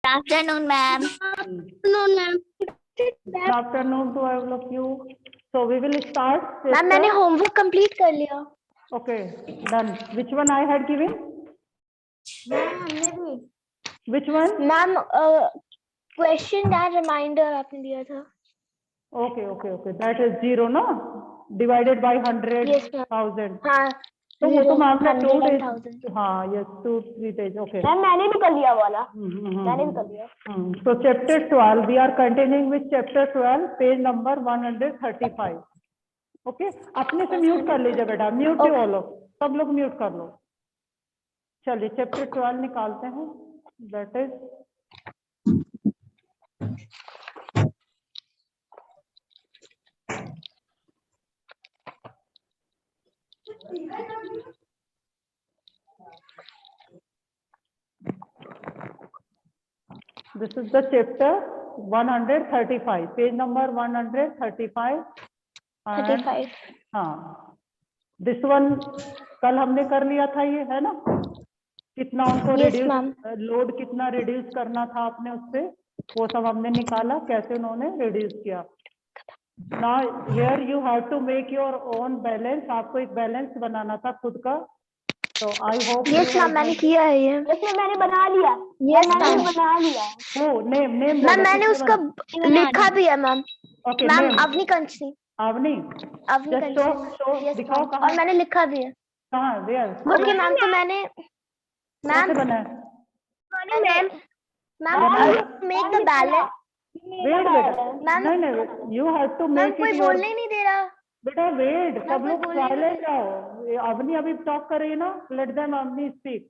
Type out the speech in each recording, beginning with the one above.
afternoon, ma'am. Afternoon, ma'am. Good afternoon to all of you. So we will start. Ma'am मैंने homework complete कर लिया. Okay, done. Which one I had given? Which one? Ma'am question and reminder आपने दिया था. Okay. That is 0, no? Divided by 100, Yes, ma'am. 1000. हाँ. तो वो तो मैम ने 2 days. 100,000. हाँ, yes, 2-3 days. Okay. मैम मैंने भी कर लिया वाला. मैंने भी कर लिया. So chapter 12, we are continuing with chapter 12, page number 135. Okay. अपने से म्यूट कर लीजिए बेटा. म्यूट ही वो लोग. सब लोग म्यूट कर लो. चलिए चैप्टर 12 निकालते हैं. That is this is the chapter 135, page number 135. 35. हाँ, this one कल हमने कर लिया था ये, है ना? कितना उनको रिड्यूस, लोड कितना रिड्यूस करना था आपने उससे, वो सब हमने निकाला, कैसे उन्होंने रिड्यूस किया. Now here you have to make your own balance. आपको एक बैलेंस बनाना था खुद का. So I hope. Yes ma'am मैंने किया है ये. Yes मैम मैंने बना लिया. Yes मैंने बना लिया. Oh name मैम मैंने उसका लिखा भी है ma'am. Okay. Ma'am Avani Kanchani. Avani. Avani Kanchani. Show दिखाओ कहाँ. और मैंने लिखा भी है. कहाँ? Where? ओके मैम तो मैंने ma'am make the balance. Wait बेटा. नहीं you have to ma'am make कोई it. बोलने ही नहीं दे रहा. बेटा वेट, सब लोग साइलेंट जाओ. अवनी अभी टॉक कर रही है ना. Let them Avani speak.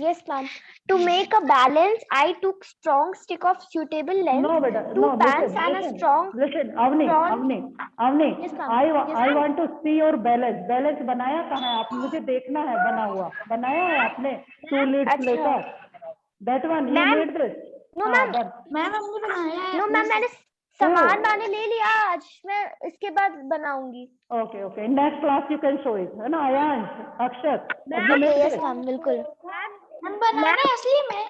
Yes ma'am. To make a balance, I took strong stick of suitable length. No beta. Two No, pans listen, and listen, a strong. Listen, Avni. Yes, ma'am. I want to see your balance. Balance बनाया कहाँ है? आप मुझे देखना है बना हुआ. बनाया है आपने 2 leads later. That one you made this. No ma'am. Ma'am हमने बनाया है. No ma'am मैंने सामान मैंने ले लिया आज. मैं इसके बाद बनाऊंगी. Okay. Next class you can show it. है ना? आयांश, अक्षत. Yes ma'am बिल्कुल. हम बनाना है असली में.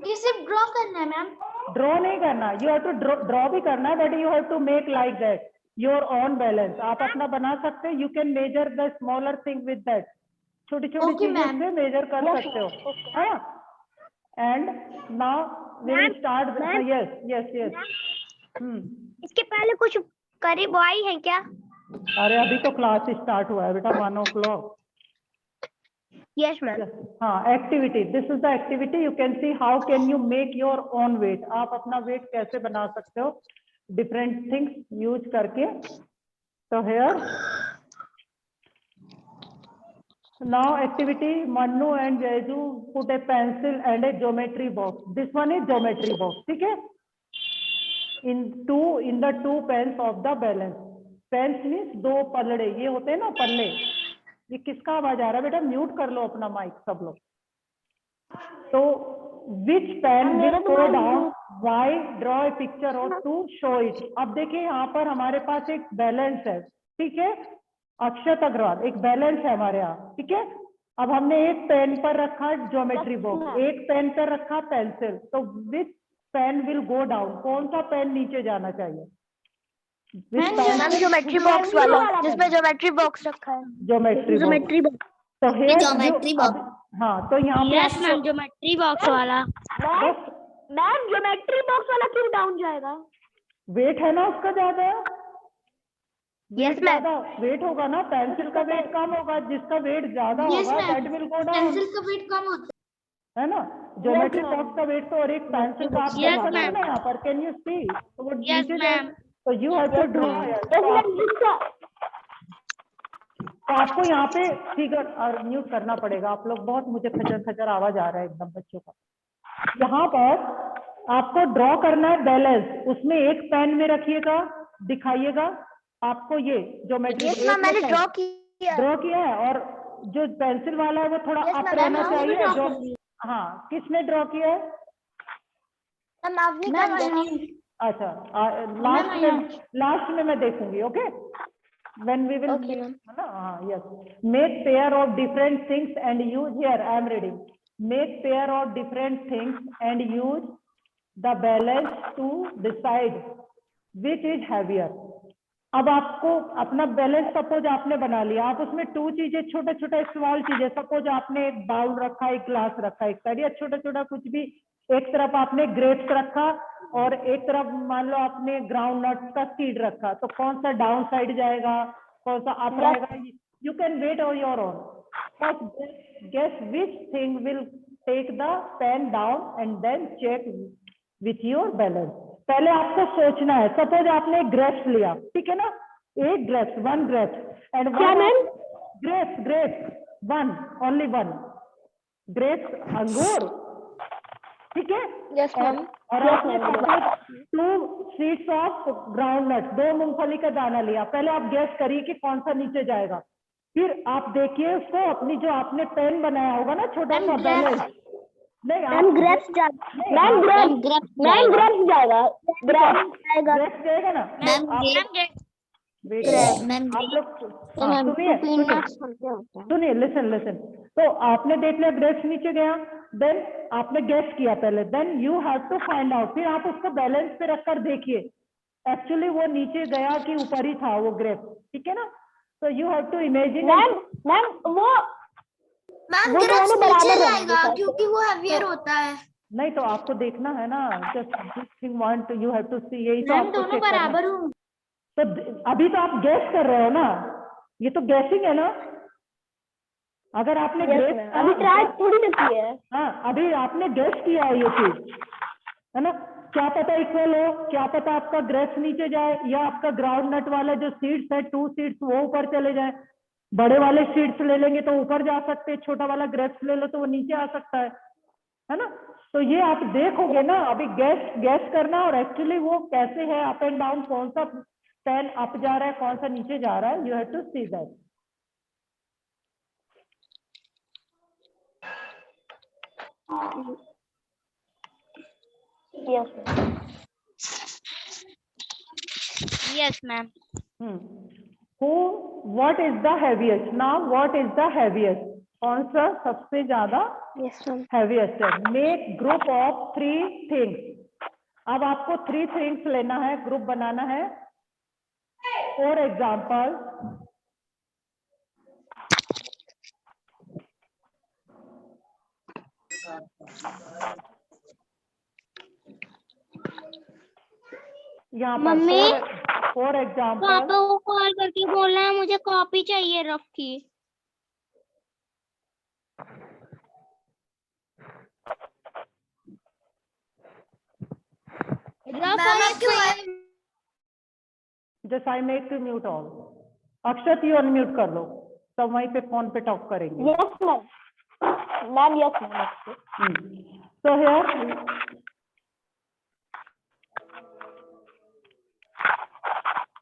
ये सिर्फ ड्रॉ करना है मैम. ड्रॉ नहीं करना. You have to draw भी करना है, but you have to make like that. Your own balance. आप अपना बना सकते हो. You can measure the smaller thing with that. छोटी चीजों से मेजर कर सकते हो. हाँ. And now we will start. Yes. इसके पहले कुछ करीब आई है क्या? अरे अभी तो क्लास स्टार्ट हुआ है बेटा. 1 o'clock. Yes ma'am. हाँ, activity. This is the activity. You can see how can you make your own wait. आप अपना वेट कैसे बना सकते हो डिफरेंट थिंग्स यूज करके. तो here now activity. Mannu and Jayju put a pencil and a geometry box. This one is geometry box. ठीक है. in the two pens of the balance. Pens means 2 पलड़े. ये होते हैं ना पल्ले. ये किसका आवाज आ रहा है बेटा? म्यूट कर लो अपना माइक सब लोग. तो which pen will go down? Why? Draw a picture और टू शो इट. अब देखिए यहाँ पर हमारे पास एक बैलेंस है. ठीक है. अक्षत अग्रवाल एक बैलेंस है हमारे यहाँ. ठीक है. अब हमने एक पेन पर रखा ज्योमेट्री बॉक्स, एक पेन पर रखा पेंसिल. तो which pen will go down? कौन सा पेन नीचे जाना चाहिए? मैम ज्योमेट्री बॉक्स वाला जिसमें ज्योमेट्री बॉक्स रखा है. Geometry box. तो हेयर ज्योमेट्री बॉक्स. हाँ तो यहाँ पे यस मैम ज्योमेट्री बॉक्स वाला. मैम ज्योमेट्री बॉक्स वाला क्यों डाउन जाएगा? वेट है ना उसका ज्यादा. Yes ma'am. वेट होगा ना. पेंसिल का वेट कम होगा. जिसका वेट ज्यादा होगा that will go down. Pencil का वेट कम होता है ना. ज्योमेट्री बॉक्स का वेट तो और एक पेंसिल का आप देखते हैं ना यहाँ पर. Can you see? तो वो नीचे जाए. तो यू हैव टू ड्रॉ. तो आपको यहाँ पे फिगर और म्यूट करना पड़ेगा. आप लोग बहुत मुझे खचर आवाज आ रहा है एकदम बच्चों का. यहाँ पर आपको ड्रॉ करना है बैलेंस. उसमें एक पेन में रखिएगा, दिखाइएगा आपको ये ज्योमेट्री. मैंने ड्रॉ किया है. और जो पेंसिल वाला है वो थोड़ा अप रहना चाहिए. जो हाँ किसने ड्रॉ किया है? अच्छा लास्ट में मैं देखूंगी. Okay. when we will okay, yes, make pair of different things and use. Here I am reading. make pair of different things and use the balance to decide which is heavier. अब आपको अपना balance suppose आपने बना लिया, आप उसमें 2 चीजें छोटे छोटे स्मॉल चीजें, सपोज आपने एक बाउल रखा, एक ग्लास रखा, एक साइड या छोटा छोटा कुछ भी, एक तरफ आपने ग्रेप्स रखा और एक तरफ मान लो आपने ग्राउंड नट का सीड रखा, तो कौन सा डाउन साइड जाएगा, कौन सा अप रहेगा? You can wait on your own. First guess which thing will take the pen down and then check with your balance. पहले आपको सोचना है. सपोज आपने ग्रेप्स लिया, ठीक है ना, एक grapes, 1 grapes and grapes 1, only 1 grapes, अंगूर, ठीक है. Yes, ma'am. और आपने 2 सीड्स ऑफ ग्राउंड नट, 2 मूंगफली का दाना लिया. पहले आप गैस करिए कि कौन सा नीचे जाएगा, फिर आप देखिए उसको, अपनी जो आपने पेन बनाया होगा ना छोटा सा बैलेंस. नहीं, मैम ग्रेप्स जाएगा, मैम ग्रेप्स जाएगा, ग्रेप्स जाएगा ना. आप लोग सुनिए, लिसन. तो आपने देख लिया ग्रेप्स नीचे गया, देन आपने गेस किया पहले, then you have to find out. फिर आप उसको बैलेंस पे रखकर देखिए एक्चुअली वो नीचे गया कि ऊपर ही था वो ग्रेप, ठीक है ना. तो you have to imagine. Ma'am वो ग्रेप्स नीचे जाएगा क्योंकि वो हेवियर होता है. नहीं, तो आपको देखना है ना, just thing want, you have to see. यही तो मैम आपको दोनों बराबर हूँ. तो अभी तो आप गैस कर रहे हो ना, ये तो गैसिंग है ना. अगर आपने अभी ट्राई थोड़ी ना की है. हाँ, अभी आपने गैस किया है ये चीज, है ना. क्या पता इक्वल हो, क्या पता आपका ग्रेप्स नीचे जाए या आपका ग्राउंड नट वाला जो सीड्स है 2 सीड्स वो ऊपर चले जाए. बड़े वाले सीड्स ले लेंगे तो ऊपर जा सकते हैं, छोटा वाला ग्रेप्स ले लो तो वो नीचे आ सकता है ना. तो ये आप देखोगे ना, अभी गैस करना और एक्चुअली वो कैसे है, अप एंड डाउन, कौन सा पेन अप जा रहा है, कौन सा नीचे जा रहा है. You have to see that. Yes, ma'am. What is the heaviest? Now, what is the heaviest? कौन सा सबसे ज्यादा heaviest है? Make group of 3 things. अब आपको 3 things लेना है, ग्रुप बनाना है. For example, यहाँ पर फॉर एग्जाम्पल पापा को कॉल करके बोलना है मुझे कॉपी चाहिए रफ की. Just I make to mute all. Akshat you unmute कर लो, सब वहीं पे फोन पे टॉक करेंगे. Yes ma'am. Yes ma'am. So here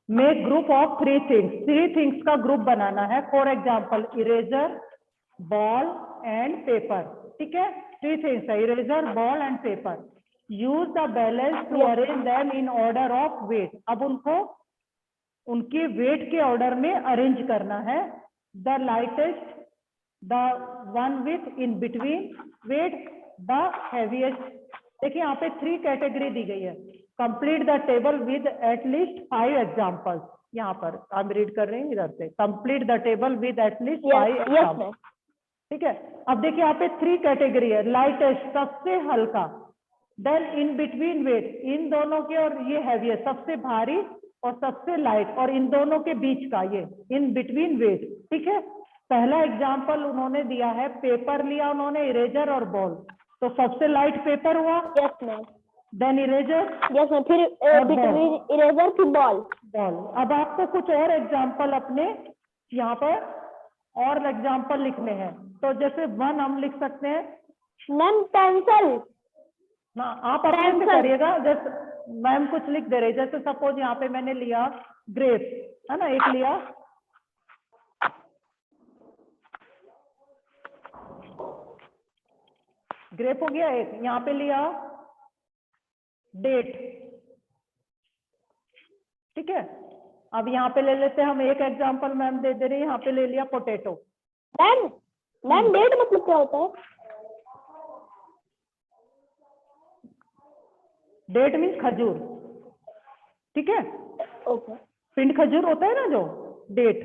make group of 3 things. 3 things का ग्रुप बनाना है. For example eraser, ball and paper. ठीक है, 3 things है, eraser, ball and paper. Use the balance to arrange them in order of weight. अब उनको उनके wait के ऑर्डर में अरेंज करना है. The lightest, the one with in between weight, the heaviest. देखिए यहाँ पे 3 कैटेगरी दी गई है. Complete the table with at least 5 examples. यहाँ पर हम रीड कर रहे हैं इधर से, complete the table with at least 5 examples. ठीक है, अब देखिए यहाँ पे 3 कैटेगरी है. लाइटेस्ट सबसे हल्का, देन इन बिटवीन वेट, इन दोनों के, और ये हैवीएस्ट सबसे भारी और सबसे लाइट, और इन दोनों के बीच का ये इन बिटवीन वेट. ठीक है, पहला एग्जाम्पल उन्होंने दिया है, पेपर लिया उन्होंने, इरेजर और बॉल. तो सबसे लाइट पेपर हुआ. Yes ma'am. Then eraser. Yes ma'am. फिर बिटवीन इरेजर फिर बॉल. अब आपको कुछ और एग्जाम्पल अपने यहाँ पर और एग्जाम्पल लिखने हैं. तो जैसे 1 हम लिख सकते हैं मैम पेंसिल. ना, आप अपने से करिएगा. जैसे मैम कुछ लिख दे रहे, जैसे सपोज यहाँ पे मैंने लिया ग्रेप, है ना, एक लिया. ग्रेप हो गया एक. यहाँ पे लिया डेट. ठीक है, अब यहाँ पे ले लेते हैं हम एक एग्जांपल, मैम दे दे रही है. यहाँ पे ले लिया पोटैटो. मैम डेट मतलब क्या होता है? डेट मीन्स खजूर, ठीक है। Okay. पिंड खजूर होता है ना जो, डेट।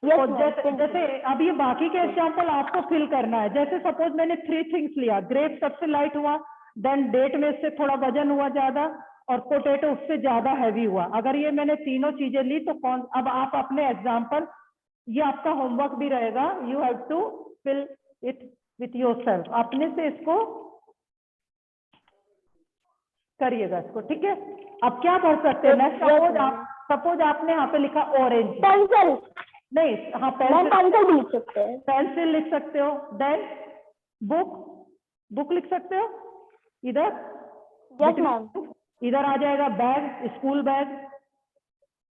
Yes, तो ma'am. जैसे अब ये बाकी के एग्जाम्पल आपको फिल करना है। जैसे सपोज मैंने 3 थिंग्स लिया, ग्रेप सबसे लाइट हुआ, देन डेट में से थोड़ा वजन हुआ ज्यादा, और पोटैटो उससे ज्यादा हैवी हुआ। अगर ये मैंने तीनों चीजें ली तो कौन, अब आप अपने एग्जाम्पल, ये आपका होमवर्क भी रहेगा, you have to fill it with yourself, अपने से इसको करिएगा इसको, ठीक है। अब क्या पढ़ सकते हैं नेक्स्ट, सपोज आपने यहाँ पे लिखा ऑरेंज, Pencil. नहीं, हाँ मैम पेंसिल, pencil भी लिख सकते हैं। पेंसिल लिख सकते हो, देन बुक, बुक लिख सकते हो इधर। Yes, ma'am. इधर आ जाएगा बैग, स्कूल बैग,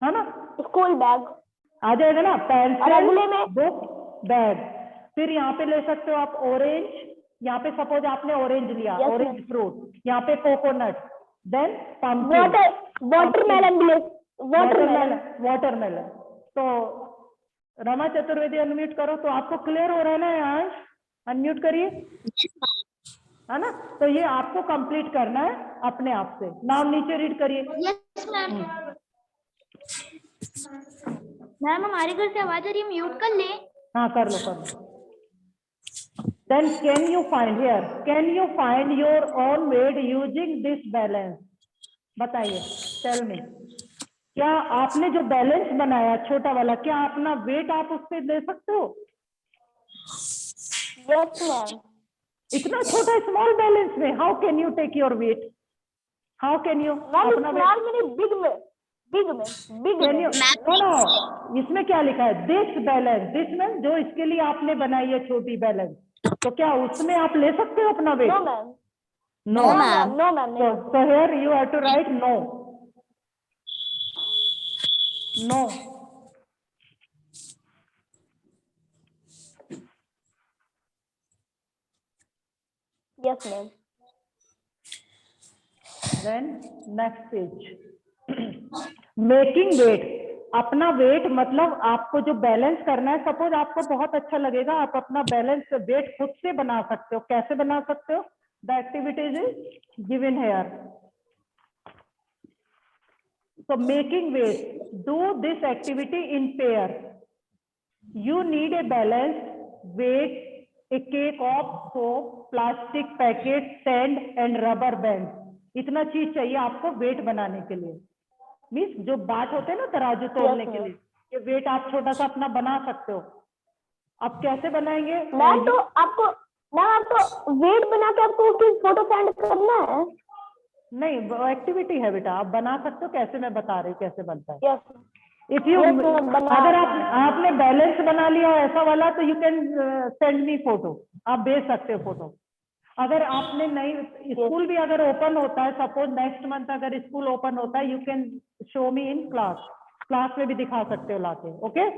है ना, School bag. आ जाएगा ना, और पेंसिल, अगले में बुक, बैग। फिर यहाँ पे ले सकते हो आप ऑरेंज, यहाँ पे सपोज आपने ऑरेंज लिया, Yes, ऑरेंज ma'am. फ्रूट, यहाँ पे कोकोनट, देन पम्पकिन, watermelon भी ले, watermelon. वाटरमेलन। तो रमा चतुर्वेदी अनम्यूट करो, तो आपको क्लियर हो रहा है ना यहाँ, अनम्यूट करिए, है ना। तो ये आपको कंप्लीट करना है अपने आप से। नाम नीचे रीड करिए। Yes ma'am. मैम हमारे घर से आवाज आ रही है, म्यूट कर ले। हाँ कर लो, कर लो। Then can you find here? Can you find your own weight using this balance? बताइए, tell me. क्या आपने जो बैलेंस बनाया छोटा वाला, क्या अपना वेट आप उससे दे सकते हो? Yes, ma'am. इतना छोटा स्मॉल बैलेंस में how can you take your weight? How can you ma'am अपना स्मॉल में नहीं, बिग में, बिग में, बिग कैन में। यू, नो, इसमें क्या लिखा है? दिस बैलेंस, दिस में जो इसके लिए आपने बनाई है छोटी बैलेंस, तो क्या उसमें आप ले सकते हो अपना weight? No ma'am, no ma'am, no ma'am, नहीं। So here you have to write no. No. Yes, ma'am. Then next page. Making weight. अपना वेट मतलब आपको जो बैलेंस करना है, सपोज आपको बहुत अच्छा लगेगा, आप अपना बैलेंस वेट खुद से बना सकते हो। कैसे बना सकते हो? The activities is given here. So making weight, do this activity in pair. You need a balanced weight, a cake of soap, plastic packet, sand and rubber band. इतना चीज चाहिए आपको वेट बनाने के लिए। मीन्स जो बाट होते हैं ना तराजू तोलने के लिए, ये वेट आप छोटा सा अपना बना सकते हो। अब कैसे बनाएंगे? मैम तो आपको वेट बना के आपको उसकी फोटो सेंड करना है। नहीं, वो एक्टिविटी है बेटा, आप बना सकते हो। कैसे, मैं बता रही हूँ कैसे बनता है। यस, इफ यू, अगर आपने बैलेंस बना लिया ऐसा वाला, तो you can send me photo, आप भेज सकते हो फोटो। अगर आपने नहीं, स्कूल भी अगर ओपन होता है, सपोज नेक्स्ट मंथ अगर स्कूल ओपन होता है, you can show me in class, class में भी दिखा सकते हो लाके। ओके,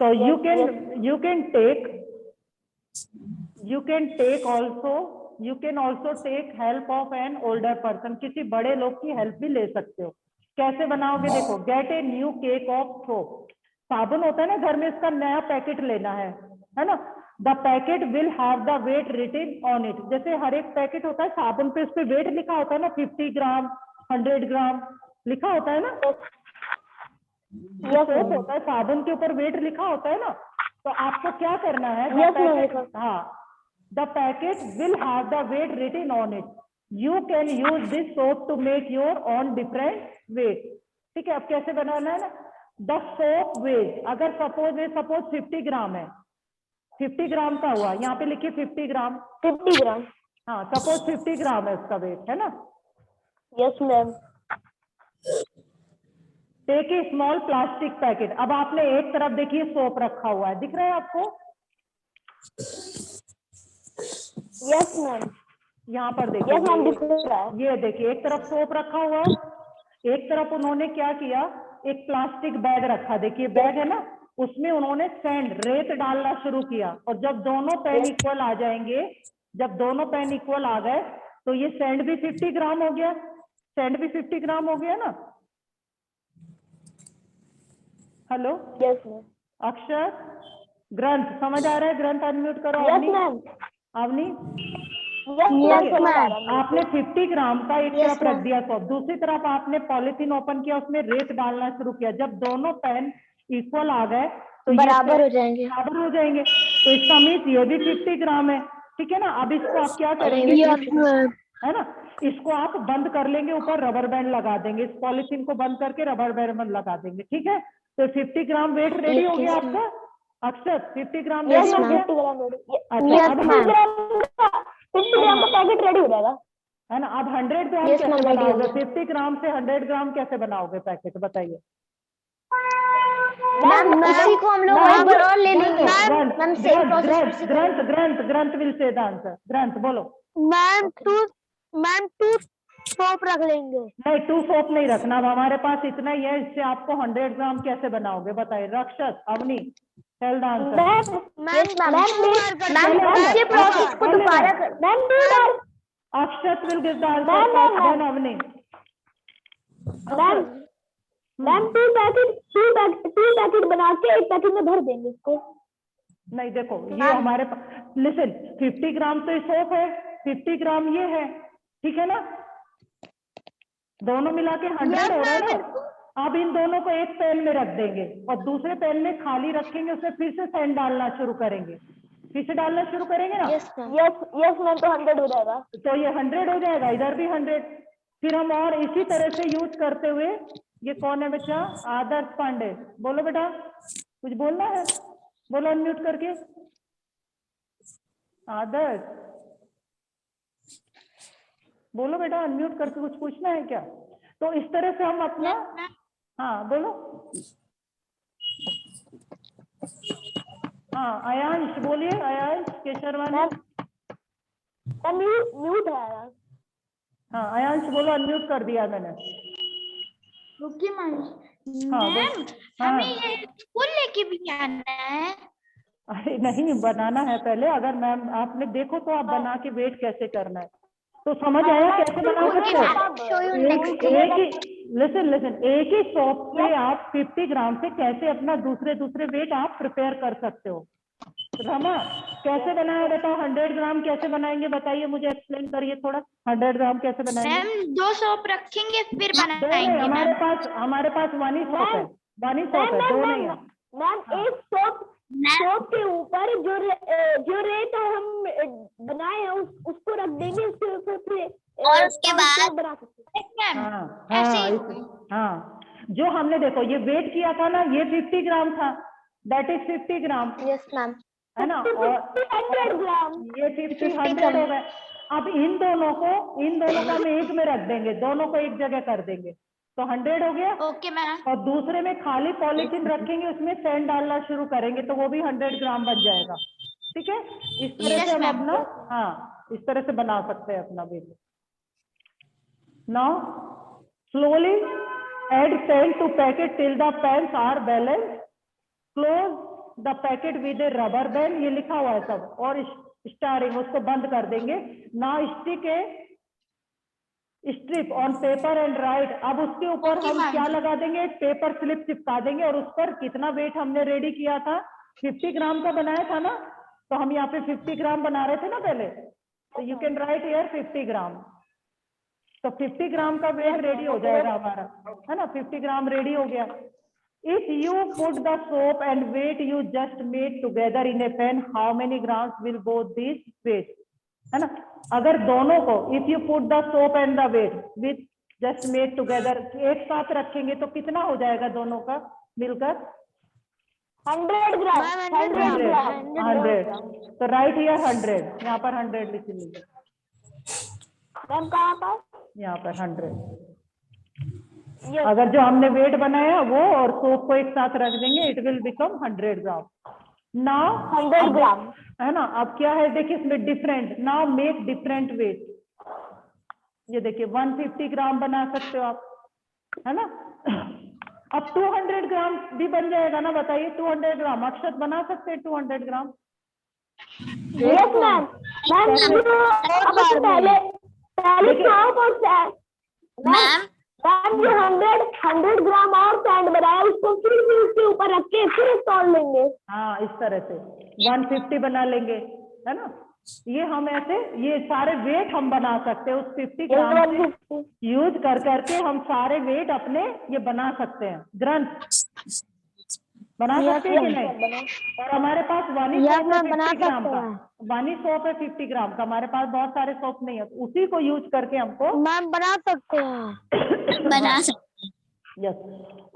तो you can also take help of an older person. किसी बड़े लोग की हेल्प भी ले सकते हो। कैसे बनाओगे? देखो, gate a new cake of soap. साबुन होता है ना घर में, इसका नया पैकेट लेना है ना। The packet will have the weight written on it. जैसे हर एक पैकेट होता है साबुन पे, उस पे वेट लिखा होता है ना, 50 ग्राम 100 ग्राम लिखा होता है ना। सोप होता है, साबुन के ऊपर वेट लिखा होता है ना। तो आपको क्या करना है? हाँ, the packet will have the weight written on it. You can use this soap to make your own different weight. ठीक है, अब कैसे बनाना है ना? The soap weight, अगर सपोज 50 ग्राम है, 50 ग्राम का हुआ, यहाँ पे लिखिए 50 ग्राम। 50 ग्राम। हाँ, सपोज 50 ग्राम है उसका वेट, है ना। Yes ma'am. Take a small plastic packet. अब आपने एक तरफ देखिए सोप रखा हुआ है, दिख रहा है आपको? Yes ma'am. यहाँ पर देखिए, यस मैम, दिख रहा है। ये देखिए, एक तरफ सोप रखा हुआ है, एक तरफ उन्होंने क्या किया, एक प्लास्टिक बैग रखा। देखिए बैग है ना, उसमें उन्होंने सैंड, रेत डालना शुरू किया। और जब दोनों पेन इक्वल आ जाएंगे, जब दोनों पेन इक्वल आ गए, तो ये सैंड भी 50 ग्राम हो गया, सैंड भी 50 ग्राम हो गया ना। Hello, yes ma'am. Akshar, Granth समझ आ रहा है? ग्रंथ अनम्यूट करो। Yes ma'am. Avni, Yes, ma'am. आपने 50 ग्राम का एक Yes, तरफ रख ma'am. दिया सोप, दूसरी तरफ आपने पॉलिथीन ओपन किया, उसमें रेत डालना शुरू किया। जब दोनों पेन इक्वल आ गए तो बराबर हो जाएंगे। बराबर हो जाएंगे। तो इसका मीन्स ये भी 50 ग्राम है, ठीक है ना। अब इसको आप क्या करेंगे, है ना, इसको आप बंद कर लेंगे, ऊपर रबर बैंड लगा देंगे, इस पॉलिथीन को बंद करके रबर बैंड लगा देंगे, ठीक है। तो 50 ग्राम वेट रेडी हो गया आपका अक्षत, 50 ग्राम रेडी हो गया। अच्छा, अब 50 ग्राम का पैकेट रेडी हो जाएगा, है ना। अब 100 ग्राम Yes, कैसे ma'am, ready हो बनाओगे, गया। 50 ग्राम से 100 ग्राम कैसे बनाओगे पैकेट, बताइए। मैम इसी को हम लोग वहीं पर और ले लेंगे। मैम सेम प्रोसेस से करेंगे। ग्रंथ विल से द आंसर, ग्रंथ बोलो। मैम टू सोप रख लेंगे। नहीं, 2 सोप नहीं रखना, अब हमारे पास इतना ही है, इससे आपको 100 ग्राम कैसे बनाओगे बताइए। Rakshat, Avani, tell the answer. Ma'am इसी प्रोसेस को दोबारा कर। Ma'am Akshat will give the answer, then Avani. Ma'am two packet बना के एक पैकेट में भर देंगे इसको। नहीं देखो, ये हमारे पास, लिसन, 50 ग्राम तो सोप है, 50 ग्राम ये है, ठीक है ना। दोनों मिला के 100 हो रहा है ना। अब इन दोनों को एक पैन में रख देंगे और दूसरे पैन में खाली रखेंगे, उसमें फिर से सैंड डालना शुरू करेंगे, फिर से डालना शुरू करेंगे ना। यस मैम, तो 100 हो जाएगा। तो ये 100 हो जाएगा, इधर भी 100। फिर हम और इसी तरह से यूज करते हुए, ये कौन है बच्चा, आदर्श पांडे, बोलो बेटा, कुछ बोलना है, बोलो अनम्यूट करके। आदर्श बोलो बेटा, अनम्यूट करके कुछ पूछना है क्या। तो इस तरह से हम अपना, हाँ बोलो। हाँ आयांश बोलिए, आयांश केशरवानी। म्यूट है। हाँ आयांश बोलो, अनम्यूट कर दिया मैंने। रुकिए मैम, हाँ, हमें ये स्कूल लेके भी आना है। अरे नहीं, बनाना है पहले। अगर मैम आपने देखो तो आप बना के वेट कैसे करना है, तो समझ आया कैसे बना सकते हो। लिसन, एक ही सोप पे आप 50 ग्राम से कैसे अपना दूसरे वेट आप प्रिपेयर कर सकते हो। रमा कैसे बनाया बेटा, 100 ग्राम कैसे बनाएंगे बताइए, मुझे एक्सप्लेन करिए थोड़ा। 100 ग्राम कैसे बनाएंगे मैम 2 सोप रखेंगे फिर नहीं, बनाएंगे। हमारे पास 1 ही सोप है, 1 ही सोप है, 2 नहीं है। मैम एक सोप के ऊपर जो रेत हम बनाए हैं उसको रख देंगे, उसके ऊपर से और उसके बाद बना सकते हैं। हाँ, जो हमने देखो ये वेट किया था ना, ये 50 ग्राम था, that is 50 gram, yes ma'am, है ना। और 100 ग्राम, ये 50 100 हो गए। अब इन दोनों को हम एक में रख देंगे, दोनों को एक जगह कर देंगे, तो 100 हो गया। Okay ma'am. और दूसरे में खाली पॉलीथीन रखेंगे, उसमें सैंड डालना शुरू करेंगे, तो वो भी 100 ग्राम बन जाएगा, ठीक है। इस तरह से हम अपना, हाँ इस तरह से बना सकते हैं अपना weight. Now slowly add sand to packet till the pans are balanced, close the packet with a rubber band, ये लिखा हुआ है सब, और स्टारिंग उसको बंद कर देंगे। now stick a strip on paper and write, अब उसके ऊपर हम क्या लगा देंगे, एक पेपर स्लिप चिपका देंगे, और उस पर कितना वेट हमने रेडी किया था, 50 ग्राम का बनाया था ना, तो हम यहाँ पे 50 ग्राम बना रहे थे ना पहले, तो यू कैन राइट हियर 50 ग्राम। तो 50 ग्राम का वेट रेडी हो जाएगा हमारा, है ना। 50 ग्राम रेडी हो गया। If you put the soap and weight you just made together in a pan, how many grams will both this weight, है ना। अगर दोनों को, if you put the soap and the weight with just made together, एक साथ रखेंगे तो कितना हो जाएगा दोनों का मिलकर, 100 ग्राम, 100। तो राइट हियर 100, यहाँ पर 100 लिख लीजिए। मैम कहाँ पर, यहाँ पर 100। अगर जो हमने वेट बनाया वो और सोप को एक साथ रख देंगे, it will become 100 gram. Now 100 ग्राम, है ना। अब क्या है देखिए इसमें different, now make different weight. ये देखिए 150 ग्राम बना सकते हो आप, है ना। अब 200 ग्राम भी बन जाएगा ना, बताइए 200 ग्राम अक्षत बना सकते हैं 200 ग्राम। Yes ma'am. पहले सोप और मैम जो 100 ग्राम और सैंड बनाया उसको फिर भी उसके ऊपर रख के फिर तोड़ लेंगे। हाँ इस तरह से 150 बना लेंगे, है ना। ये हम ऐसे ये सारे वेट हम बना सकते हैं उस 50 ग्राम से यूज कर करके हम सारे वेट अपने ये बना सकते हैं, ग्रंथ बना सकते हैं कि नहीं। और हमारे पास 1 is 50 ग्राम का 1 is 50 ग्राम का हमारे पास बहुत सारे सोप नहीं है, तो उसी को यूज करके हमको मैम बना सकते हैं। बना सकते हैं। Yes.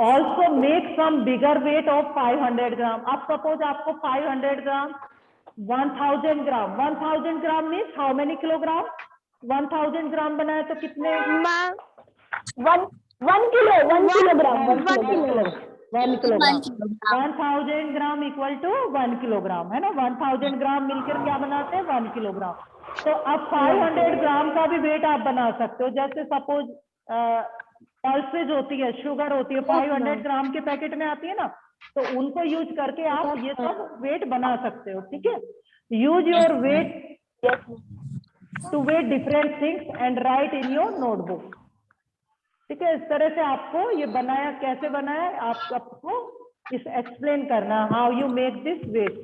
Also make some bigger weight of 500 gram. अब सपोज आपको 500 gram 1000 gram 1000 gram means how many kilogram, 1000 gram बनाए तो कितने, ma'am 1 kilogram 1 kilogram 1000 gram equal to 1 kilogram है ना। 1000 ग्राम मिलकर क्या बनाते हैं 1 किलोग्राम। तो अब 500 ग्राम का भी वेट आप बना सकते हो। जैसे सपोज पल्सेज होती है, शुगर होती है, 500 ग्राम के पैकेट में आती है ना, तो उनको यूज करके आप ये सब वेट बना सकते हो। ठीक है, use your weight to weigh different things and write in your notebook. ठीक है, इस तरह से आपको ये बनाया, कैसे बनाया आप सबको इस एक्सप्लेन करना, how you make this weight.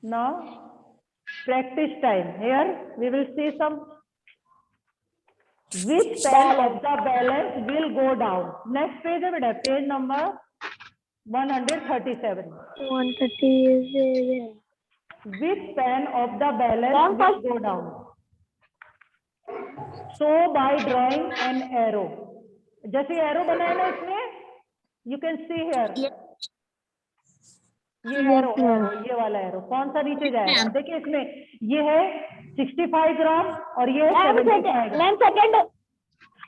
Now practice time, here we will see some which pen of the balance will go down। next page है बेटा, page number 137। 130 which pen of the balance will go down। so by drawing an arrow। जैसे arrow बनाया ना इसमें, you can see here ये arrow, ये वाला arrow कौन सा नीचे जाएगा। देखिए इसमें ये है 65 ग्राम और ये 75 ग्राम। सेकंड,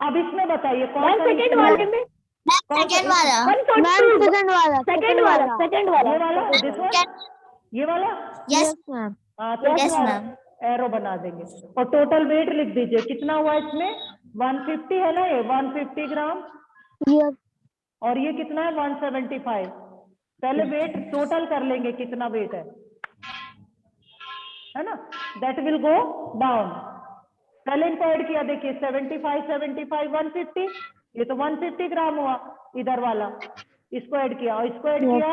अब इसमें बताइए कौन सा सेकंड वाले में, सेकंड वाला, सेकंड वाला this one? ये वाला यस हाँ, Yes, तो ma'am. एरो बना देंगे और टोटल वेट लिख दीजिए कितना हुआ इसमें 150 है ना, ये 150 ग्राम और ये कितना है 175। पहले वेट टोटल कर लेंगे कितना वेट है ना, दैट विल गो डाउन। पहले इनको ऐड किया, देखिए 75 75 150, ये तो 150 ग्राम हुआ इधर वाला, इसको ऐड किया और इसको ऐड किया,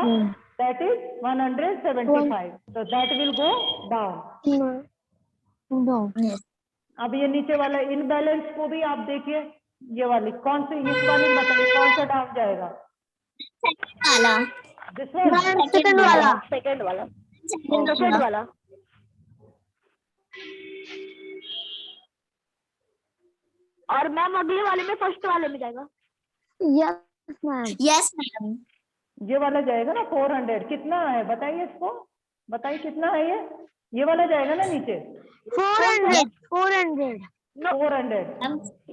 दैट इज 175, तो दैट विल गो डाउन। अब ये नीचे वाला इनबैलेंस को भी आप देखिए, ये वाली कौन सी, इस वाली में बताइए कौन सा डाउन जाएगा। वाला, दिस वन, सेकंड वाला सेकंड वाला और मैम अगले वाले में फर्स्ट वाले में जाएगा। यस मैम, ये वाला जाएगा ना 400, कितना है बताइए, इसको बताइए कितना है ये वाला जाएगा ना नीचे 400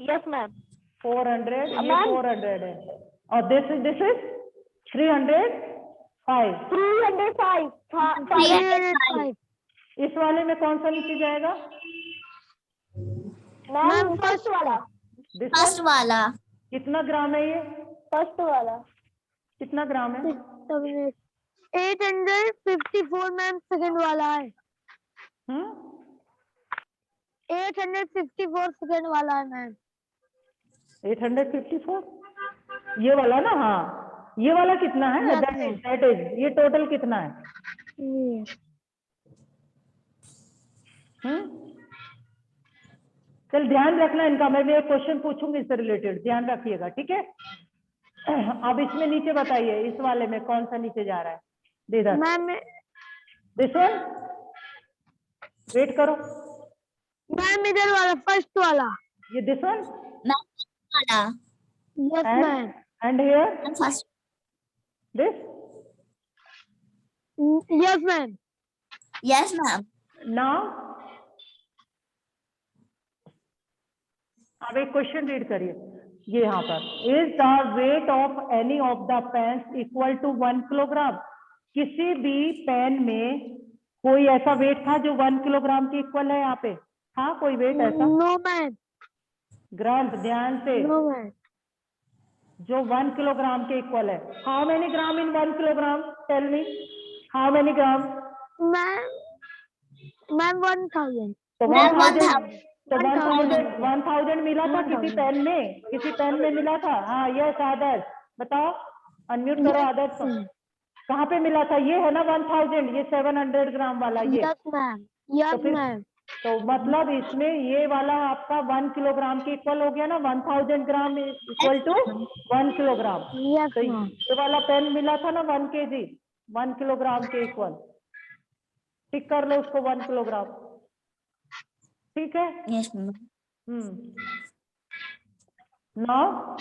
यस मैम 400, ये 400 है और दिस इज 305। 305 इस वाले में कौन सा नीचे जाएगा, मैम फर्स्ट वाला फर्स्ट वाला, कितना ग्राम है ये, फर्स्ट वाला कितना ग्राम है 854 मैम, सेकंड वाला है 854 सेकंड वाला है मैम। 854 ये वाला ना, हाँ ये वाला कितना है, दैट इज ये टोटल कितना है। चल ध्यान रखना इनका, मैं भी एक क्वेश्चन पूछूंगी इससे रिलेटेड, ध्यान रखिएगा ठीक है। अब इसमें नीचे बताइए, इस वाले में कौन सा नीचे जा रहा है, दीदा मैम दिस वन, वेट करो मैम इधर वाला फर्स्ट वाला, ये दिस वन वाला, yes ma'am, and here first, this, yes ma'am, yes ma'am, now अब एक क्वेश्चन रीड करिए, ये यहाँ पर, is the weight of any of the pens equal to 1 kilogram. किसी भी पेन में कोई ऐसा वेट था जो 1 किलोग्राम के इक्वल है, यहाँ पे था कोई वेट ऐसा, नो मैम, ग्राम ध्यान से, नो मैम, जो 1 किलोग्राम के इक्वल है। How many gram in 1 kilogram, tell me how many gram. Ma'am 1000, तो 1000 मिला था किसी पेन में, मिला था, हाँ यस आदर्श बताओ, अनम्यूट करो आदर्श। कहाँ पे मिला था? ये है ना 1000, ये 700 ग्राम वाला ये। यस मैम, यस तो फिर मैम। तो मतलब इसमें ये वाला आपका 1 किलोग्राम के इक्वल हो गया ना, 1000 gram equal to 1 kilogram. Yes तो मैम। ये वाला पेन मिला था ना 1 kg, 1 किलोग्राम के इक्वल। टिक कर लो उसको 1 किलोग्राम। ठीक है। Yes, ma'am. Now,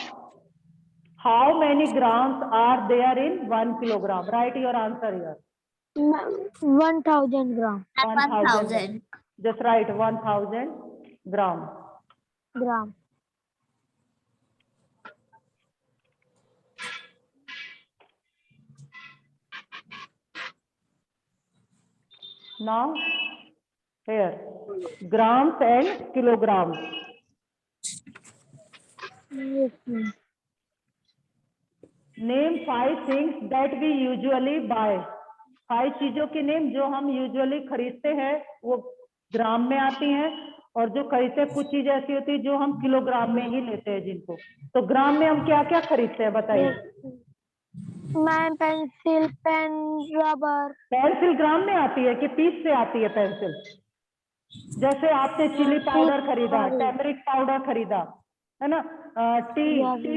how many grams are there in 1 kilogram? Write your answer here. 1000 gram. 1000. Just write 1000 gram. Gram. Now, here, grams and kilograms. Yes ma'am. Name 5 things that we usually buy. 5 चीजों के name जो हम usually खरीदते हैं वो ग्राम में आती हैं, और जो खरीदते हैं कुछ चीज ऐसी होती है जो हम किलोग्राम में ही लेते हैं जिनको। तो ग्राम में हम क्या क्या खरीदते हैं बताइए? Ma'am pencil, pen, rubber. Pencil gram में आती है कि पीस से आती है पेंसिल? जैसे आपने चिली पाउडर खरीदा, टर्मरिक पाउडर खरीदा, है ना, टी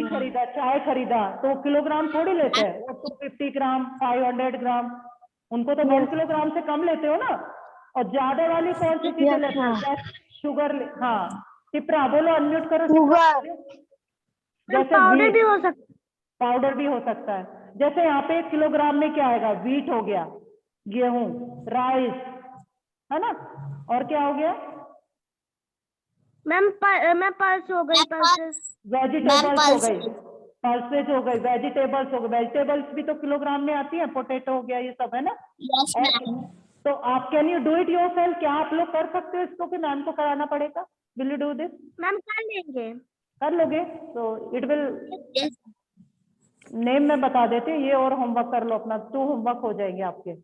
खरीदा, चाय खरीदा, तो किलोग्राम थोड़ी लेते हैं वो। 250 ग्राम, 500 ग्राम, उनको तो 1 किलोग्राम से कम लेते हो ना। और ज्यादा वाली कौन सी चीजें लेते हो? शुगर। हाँ टिपरा बोलो, अनम्यूट करो। जैसे पाउडर भी हो सकता, पाउडर भी हो सकता है। जैसे यहाँ पे 1 किलोग्राम में क्या आएगा? व्हीट हो गया, गेहूं, राइस, है ना, और क्या हो गया? मैम पल्स हो गई, पल्सेस। वेजिटेबल्स हो गई, पल्सेज हो गई, वेजिटेबल्स हो गई। वेजिटेबल्स भी तो किलोग्राम में आती है, पोटैटो हो गया, ये सब, है ना। Yes, ma'am. तो आप can you do it yourself? क्या आप लोग कर सकते हो इसको कि मैम को कराना पड़ेगा? Will you do this? Ma'am कर लेंगे। कर लोगे तो इट विल। Yes. नेम में बता देते हैं ये, और होमवर्क कर लो अपना, 2 होमवर्क हो जाएंगे आपके।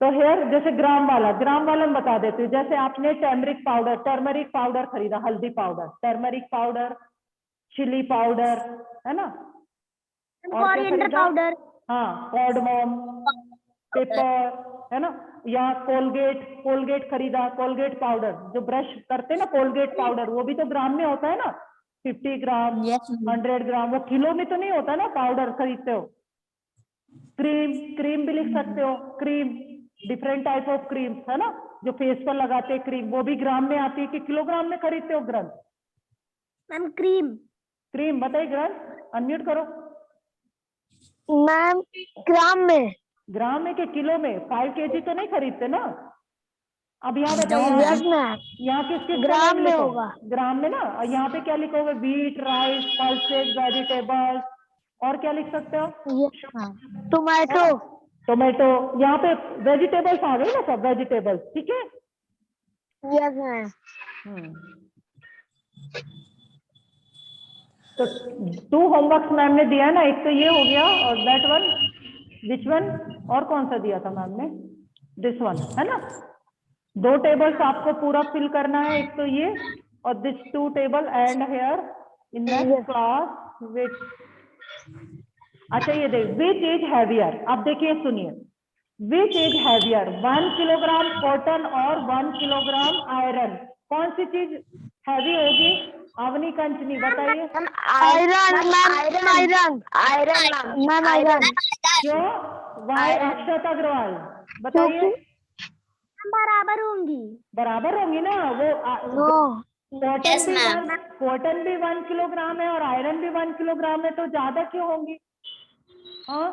तो हेयर जैसे ग्राम वाला मैं बता देती हूँ। जैसे आपने टर्मरिक पाउडर खरीदा, हल्दी powder, turmeric powder, chili powder, है ना, और क्या कोरिएंडर खरीदा? पाउडर। हाँ, कार्डमम, पेपर, है ना, या कोलगेट खरीदा, कोलगेट पाउडर जो ब्रश करते हैं ना, कोलगेट पाउडर, वो भी तो ग्राम में होता है ना। 50 ग्राम, Yes, ma'am. 100 ग्राम, वो किलो में तो नहीं होता ना। पाउडर खरीदते हो। क्रीम भी लिख सकते हो। Cream, different type of cream, है ना, जो फेस पर लगाते हैं क्रीम, वो भी ग्राम में आती है कि किलोग्राम में खरीदते हो? ग्राम। मैम क्रीम बताइए ग्राम, अनम्यूट करो। मैम ग्राम में। ग्राम में कि किलो में? 5 kg तो नहीं खरीदते ना। अब यहाँ No, बताइए, ma'am. यहाँ किस ग्राम में लिखो? होगा। ग्राम में ना। और यहाँ पे क्या लिखोगे? व्हीट, राइस, पल्सेस, वेजिटेबल्स, और क्या लिख सकते हो? Yes ma'am. टोमेटो। टोमेटो। यहाँ पे वेजिटेबल्स आ गई ना, सब वेजिटेबल्स। ठीक है। Yes ma'am. तो 2 होमवर्क मैम ने दिया है ना, एक तो ये हो गया, और दैट वन, विच वन, और कौन सा दिया था मैम ने? दिस वन, है ना। 2 टेबल्स आपको पूरा फिल करना है, एक तो ये, और this 2 table and here in next class which. अच्छा ये देख, विच इज हैवियर? अब देखिए सुनिए, which is heavier, 1 kilogram cotton और 1 किलोग्राम आयरन? कौन सी चीज हैवी होगी? अवनी कंचनी बताइए। आयरन। क्यों? वाई अक्षत अग्रवाल बताइए। बराबर होंगी ना वो। Yes, ma'am. कॉटन भी 1 किलोग्राम है और आयरन भी 1 किलोग्राम है, तो ज्यादा क्यों होंगी? हाँ,